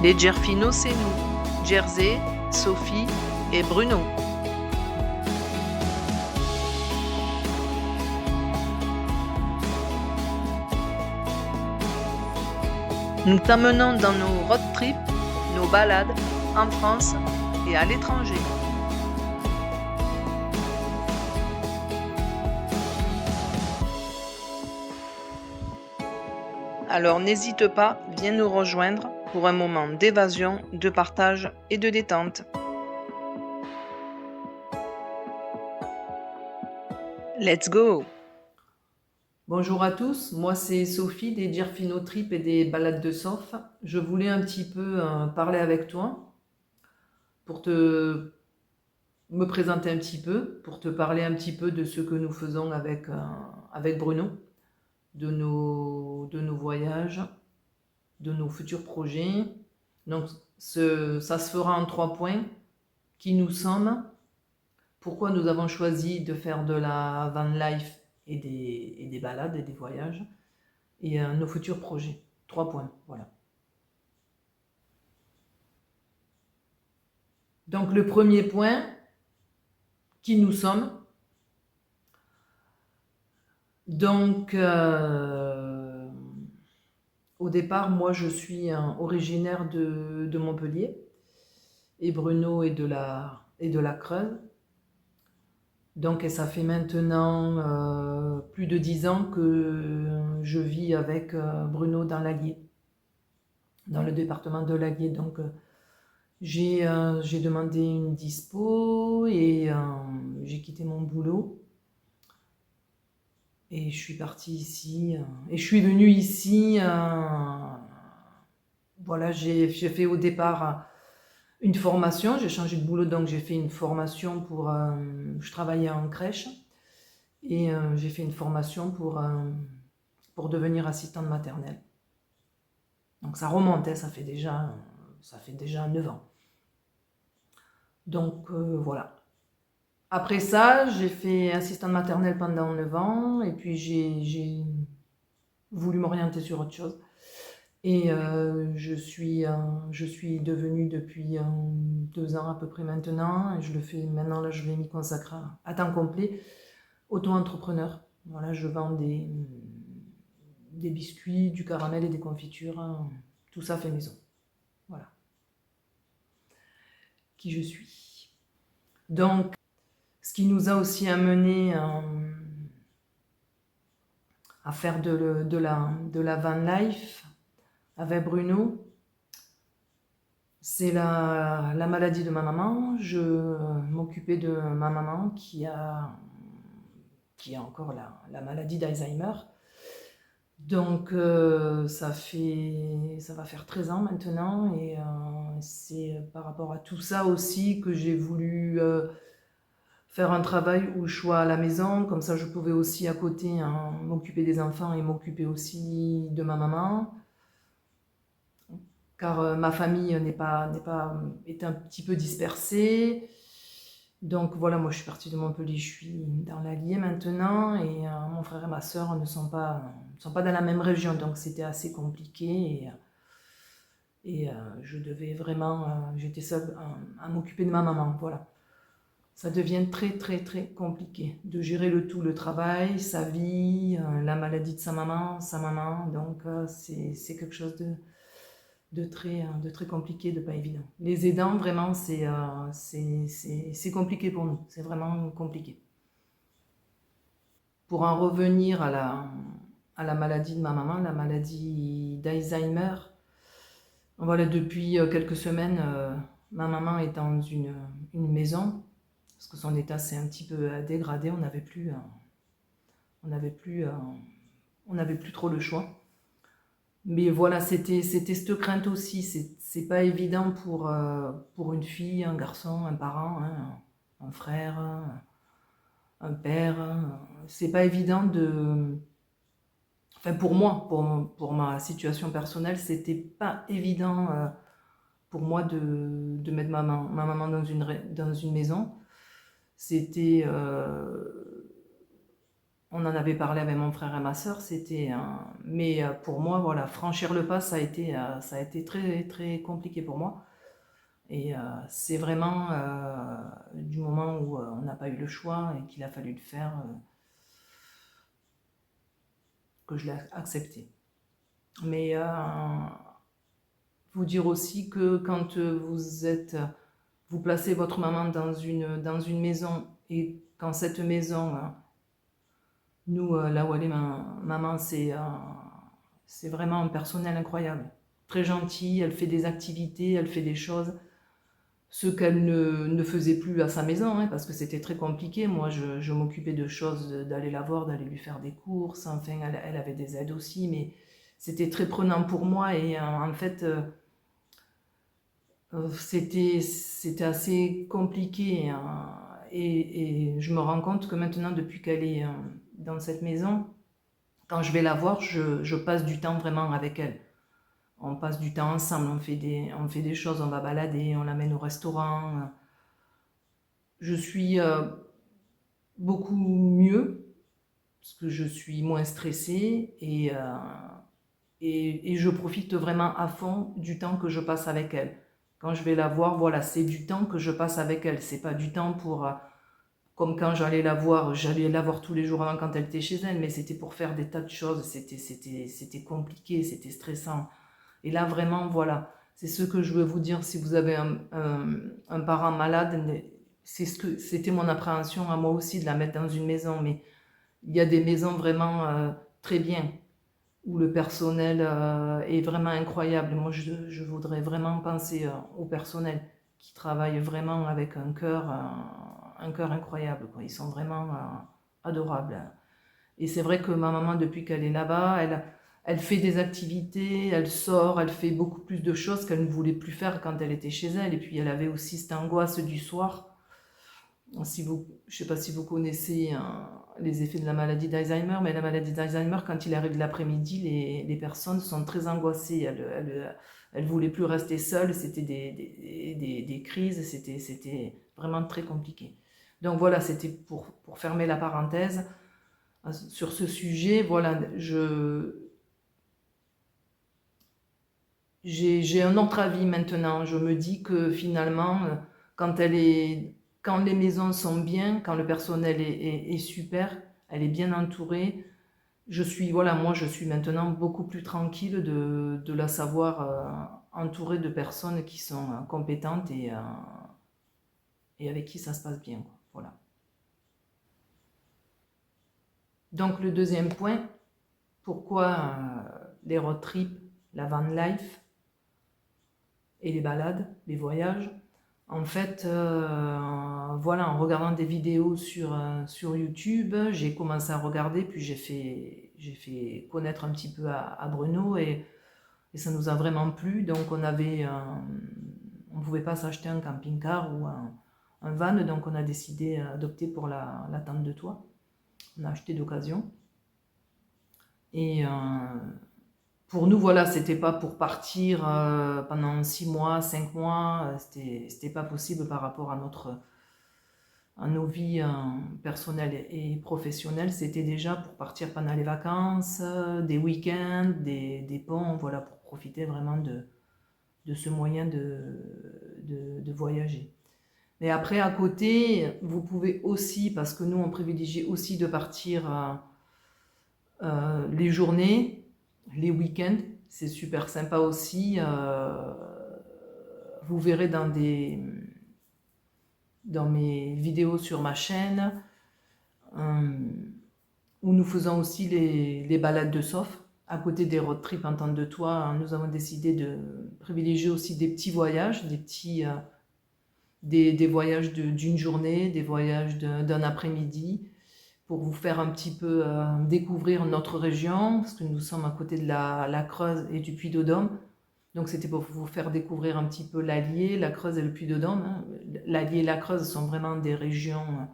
Les Gerfino, c'est nous, Jersey, Sophie et Bruno. Nous t'emmenons dans nos road trips, nos balades en France et à l'étranger. Alors n'hésite pas, viens nous rejoindre pour un moment d'évasion, de partage et de détente. Let's go! Bonjour à tous, moi c'est Sophie des Gerfino Trip et des Balades de Sof. Je voulais un petit peu parler avec toi pour me présenter un petit peu, pour te parler un petit peu de ce que nous faisons avec Bruno, de nos voyages, de nos futurs projets. Donc ça se fera en 3 points. Qui nous sommes, pourquoi nous avons choisi de faire de la van life et des balades et des voyages, et nos futurs projets. 3 points, voilà. Donc le premier point, qui nous sommes. Donc au départ, moi je suis originaire de Montpellier, et Bruno est de la Creuse. Donc et ça fait maintenant plus de 10 ans que je vis avec Bruno dans l'Allier, dans le département de l'Allier. Donc j'ai demandé une dispo et j'ai quitté mon boulot. Et je suis partie ici, et je suis venue ici, voilà, j'ai fait au départ une formation, j'ai changé de boulot, donc j'ai fait une formation je travaillais en crèche, et j'ai fait une formation pour devenir assistante maternelle. Donc ça remontait, ça fait déjà 9 ans. Donc voilà. Après ça, j'ai fait assistante maternelle pendant 9 ans, et puis j'ai voulu m'orienter sur autre chose. Et je suis devenue depuis 2 ans à peu près maintenant, et je le fais maintenant, là je vais m'y consacrer à temps complet, auto-entrepreneur. Voilà, je vends des biscuits, du caramel et des confitures, tout ça fait maison. Voilà. Qui je suis. Donc, ce qui nous a aussi amené à faire de la van life avec Bruno, c'est la maladie de ma maman. Je m'occupais de ma maman qui a encore la maladie d'Alzheimer. Donc ça va faire 13 ans maintenant, et c'est par rapport à tout ça aussi que j'ai voulu faire un travail où je sois à la maison, comme ça je pouvais aussi à côté m'occuper des enfants et m'occuper aussi de ma maman, car ma famille est un petit peu dispersée. Donc voilà, moi je suis partie de Montpellier, je suis dans l'Allier maintenant, et mon frère et ma soeur ne sont pas dans la même région, donc c'était assez compliqué, et je devais vraiment, j'étais seule à m'occuper de ma maman, voilà. Ça devient très très très compliqué de gérer le travail, sa vie, la maladie de sa maman, donc c'est quelque chose de très compliqué, de pas évident. Les aidants, vraiment, c'est compliqué pour nous, c'est vraiment compliqué. Pour en revenir à la maladie de ma maman, la maladie d'Alzheimer, voilà, depuis quelques semaines, ma maman est dans une maison, parce que son état s'est un petit peu dégradé, on n'avait plus trop le choix. Mais voilà, c'était cette crainte aussi. C'est pas évident pour une fille, un garçon, un parent, hein, un frère, un père. C'est pas évident Enfin, pour moi, pour ma situation personnelle, c'était pas évident pour moi de mettre ma maman dans une maison. C'était On en avait parlé avec mon frère et ma sœur, mais pour moi, voilà, franchir le pas, ça a été très, très compliqué pour moi. Et c'est vraiment du moment où on n'a pas eu le choix et qu'il a fallu le faire que je l'ai accepté. Mais vous dire aussi que quand vous placez votre maman dans une maison et quand cette maison, nous, là où elle est maman, c'est vraiment un personnel incroyable. Très gentil, elle fait des activités, elle fait des choses. Ce qu'elle ne faisait plus à sa maison, hein, parce que c'était très compliqué. Moi, je m'occupais de choses, d'aller la voir, d'aller lui faire des courses. Enfin, elle avait des aides aussi, mais c'était très prenant pour moi. Et en fait, c'était assez compliqué. Et je me rends compte que maintenant, depuis qu'elle est dans cette maison, quand je vais la voir, je passe du temps vraiment avec elle. On passe du temps ensemble, on fait des choses, on va balader, on l'amène au restaurant. Je suis beaucoup mieux, parce que je suis moins stressée et je profite vraiment à fond du temps que je passe avec elle. Quand je vais la voir, voilà, c'est du temps que je passe avec elle. C'est pas du temps comme quand j'allais la voir tous les jours avant quand elle était chez elle, mais c'était pour faire des tas de choses. C'était compliqué, c'était stressant. Et là, vraiment, voilà, c'est ce que je veux vous dire. Si vous avez un parent malade, c'était mon appréhension à moi aussi de la mettre dans une maison, mais il y a des maisons vraiment très bien, où le personnel est vraiment incroyable. Moi, je voudrais vraiment penser au personnel qui travaille vraiment avec un cœur incroyable, quoi. Ils sont vraiment adorables. Et c'est vrai que ma maman, depuis qu'elle est là-bas, elle fait des activités, elle sort, elle fait beaucoup plus de choses qu'elle ne voulait plus faire quand elle était chez elle. Et puis elle avait aussi cette angoisse du soir. Je ne sais pas si vous connaissez les effets de la maladie d'Alzheimer, mais la maladie d'Alzheimer, quand il arrive l'après-midi, les personnes sont très angoissées. Elles ne voulaient plus rester seules, c'était des crises, c'était vraiment très compliqué. Donc voilà, c'était pour fermer la parenthèse sur ce sujet. Voilà, j'ai un autre avis maintenant. Je me dis que finalement, quand quand les maisons sont bien, quand le personnel est super, elle est bien entourée, voilà, moi je suis maintenant beaucoup plus tranquille de la savoir entourée de personnes qui sont compétentes et avec qui ça se passe bien, quoi. Voilà. Donc le deuxième point, pourquoi les road trips, la van life et les balades, les voyages. En fait, voilà, en regardant des vidéos sur YouTube, j'ai commencé à regarder, puis j'ai fait connaître un petit peu à Bruno et ça nous a vraiment plu. Donc on ne pouvait pas s'acheter un camping-car ou un van, donc on a décidé d'opter pour la tente de toit. On a acheté d'occasion. Et pour nous, voilà, c'était pas pour partir pendant 6 mois, 5 mois, c'était pas possible par rapport à nos vies personnelles et professionnelles. C'était déjà pour partir pendant les vacances, des week-ends, des ponts, voilà, pour profiter vraiment de ce moyen de voyager. Mais après, à côté, vous pouvez aussi, parce que nous, on privilégie aussi de partir les journées, les week-ends, c'est super sympa aussi. Vous verrez dans mes vidéos sur ma chaîne où nous faisons aussi les balades de surf. À côté des road trips en tente de toit, nous avons décidé de privilégier aussi des petits voyages, des voyages d'une journée, des voyages d'un après-midi, pour vous faire un petit peu découvrir notre région, parce que nous sommes à côté de la Creuse et du Puy-de-Dôme. Donc c'était pour vous faire découvrir un petit peu l'Allier, la Creuse et le Puy-de-Dôme, hein. L'Allier et la Creuse sont vraiment des régions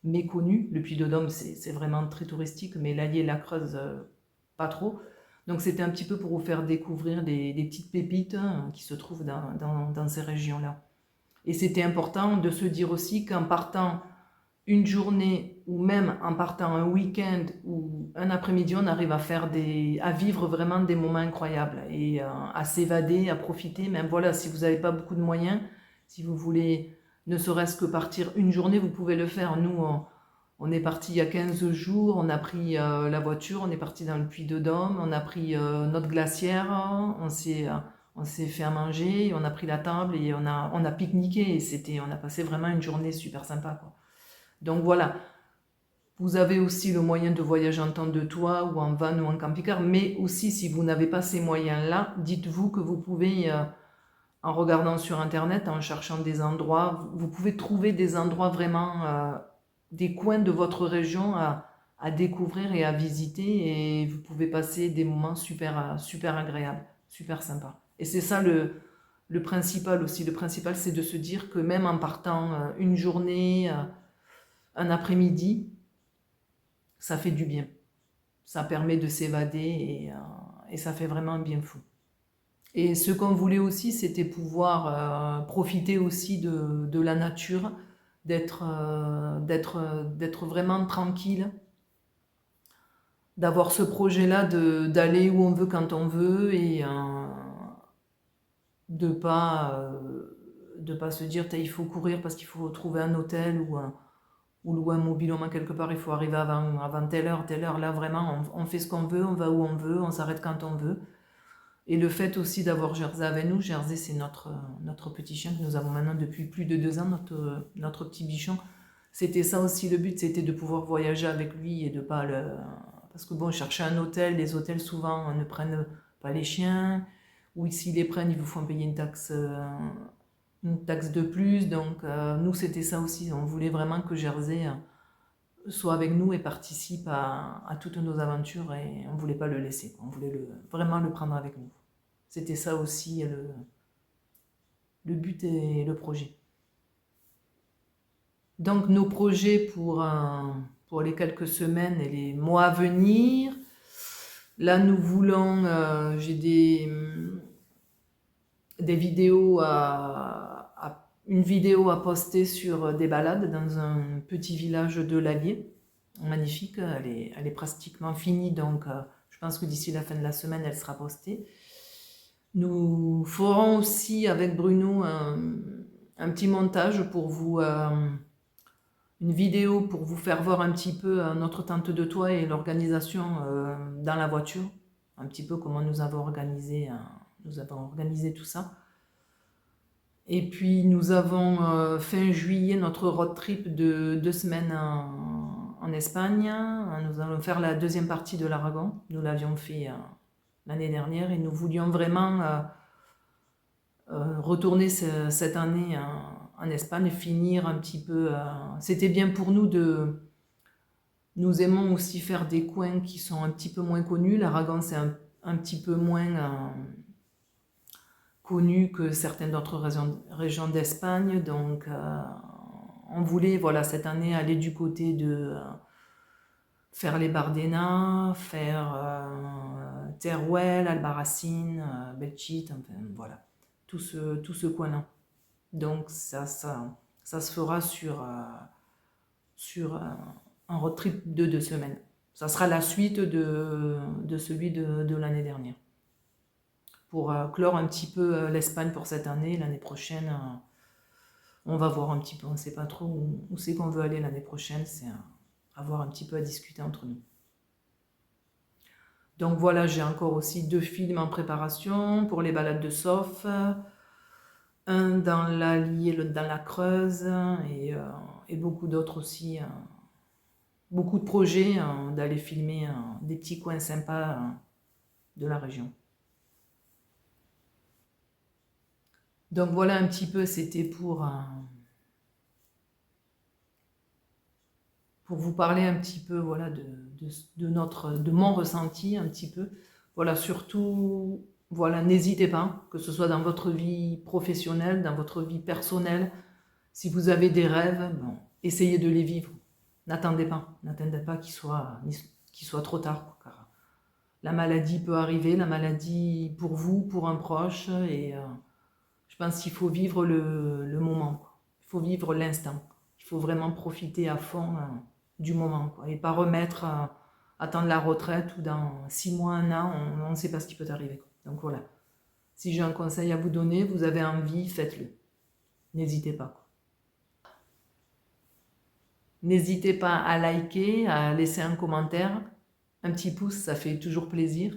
méconnues. Le Puy-de-Dôme, c'est vraiment très touristique, mais l'Allier et la Creuse, pas trop. Donc c'était un petit peu pour vous faire découvrir des petites pépites hein, qui se trouvent dans ces régions-là. Et c'était important de se dire aussi qu'en partant une journée ou même en partant un week-end ou un après-midi, on arrive à à vivre vraiment des moments incroyables et à s'évader, à profiter. Même voilà, si vous n'avez pas beaucoup de moyens, si vous voulez ne serait-ce que partir une journée, vous pouvez le faire. Nous, on est parti il y a 15 jours, on a pris la voiture, on est parti dans le Puy-de-Dôme, on a pris notre glacière, on s'est fait à manger, on a pris la table et on a pique-niqué et on a passé vraiment une journée super sympa, quoi. Donc voilà, vous avez aussi le moyen de voyager en temps de toit ou en van ou en camping-car, mais aussi si vous n'avez pas ces moyens-là, dites-vous que vous pouvez, en regardant sur Internet, en cherchant des endroits, vous pouvez trouver des endroits vraiment, des coins de votre région à découvrir et à visiter et vous pouvez passer des moments super agréables, super sympas. Et c'est ça le principal aussi. Le principal, c'est de se dire que même en partant une journée, un après-midi, ça fait du bien. Ça permet de s'évader et ça fait vraiment un bien fou. Et ce qu'on voulait aussi, c'était pouvoir profiter aussi de la nature, d'être vraiment tranquille, d'avoir ce projet-là d'aller où on veut quand on veut et de pas se dire il faut courir parce qu'il faut trouver un hôtel ou louer un mobil-home quelque part, il faut arriver avant telle heure. Là, vraiment, on fait ce qu'on veut, on va où on veut, on s'arrête quand on veut. Et le fait aussi d'avoir Jersey avec nous, Jersey, c'est notre petit chien que nous avons maintenant depuis plus de 2 ans, notre petit bichon. C'était ça aussi le but, c'était de pouvoir voyager avec lui et de pas le... Parce que bon, chercher un hôtel, les hôtels souvent ne prennent pas les chiens, ou s'ils les prennent, ils vous font payer une taxe de plus. Donc nous, c'était ça aussi, on voulait vraiment que Jersey soit avec nous et participe à toutes nos aventures et on ne voulait pas le laisser, on voulait vraiment le prendre avec nous. C'était ça aussi le but et le projet. Donc nos projets pour les quelques semaines et les mois à venir, là nous voulons, j'ai des vidéos une vidéo à poster sur des balades dans un petit village de l'Allier. Magnifique, elle est pratiquement finie, donc je pense que d'ici la fin de la semaine, elle sera postée. Nous ferons aussi avec Bruno un petit montage pour vous, une vidéo pour vous faire voir un petit peu notre tente de toit et l'organisation dans la voiture, un petit peu comment nous avons organisé tout ça. Et puis nous avons fin juillet notre road trip de 2 semaines en Espagne. Nous allons faire la deuxième partie de l'Aragon. Nous l'avions fait l'année dernière et nous voulions vraiment retourner cette année en Espagne, finir un petit peu. C'était bien pour nous Nous aimons aussi faire des coins qui sont un petit peu moins connus. L'Aragon, c'est un petit peu moins connu que certaines d'autres régions d'Espagne. Donc, on voulait, voilà, cette année, aller du côté de faire les Bardenas, faire Teruel, Albarracín, Belchite, enfin, voilà, tout ce coin-là. Donc, ça se fera sur un road trip de 2 semaines. Ça sera la suite de celui de l'année dernière. Pour clore un petit peu l'Espagne pour cette année. L'année prochaine, on va voir un petit peu. On ne sait pas trop où c'est qu'on veut aller l'année prochaine. C'est avoir un petit peu à discuter entre nous. Donc voilà, j'ai encore aussi 2 films en préparation pour les balades de Sof. Un dans l'Allier, l'autre dans la Creuse et beaucoup d'autres aussi. Beaucoup de projets d'aller filmer des petits coins sympas de la région. Donc voilà un petit peu, c'était pour vous parler un petit peu voilà, de mon ressenti un petit peu. Voilà, surtout, voilà, n'hésitez pas, que ce soit dans votre vie professionnelle, dans votre vie personnelle, si vous avez des rêves, bon, essayez de les vivre. N'attendez pas qu'il soit trop tard, car la maladie peut arriver, la maladie pour vous, pour un proche, et je pense qu'il faut vivre le moment, il faut vivre l'instant. Il faut vraiment profiter à fond du moment, quoi, et pas remettre, attendre la retraite ou dans 6 mois, 1 an, on ne sait pas ce qui peut arriver, quoi. Donc voilà, si j'ai un conseil à vous donner, vous avez envie, faites-le. N'hésitez pas, quoi. N'hésitez pas à liker, à laisser un commentaire. Un petit pouce, ça fait toujours plaisir.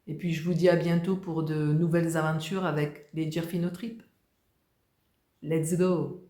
Et puis je vous dis à bientôt pour de nouvelles aventures avec les Girfino Trip. Let's go!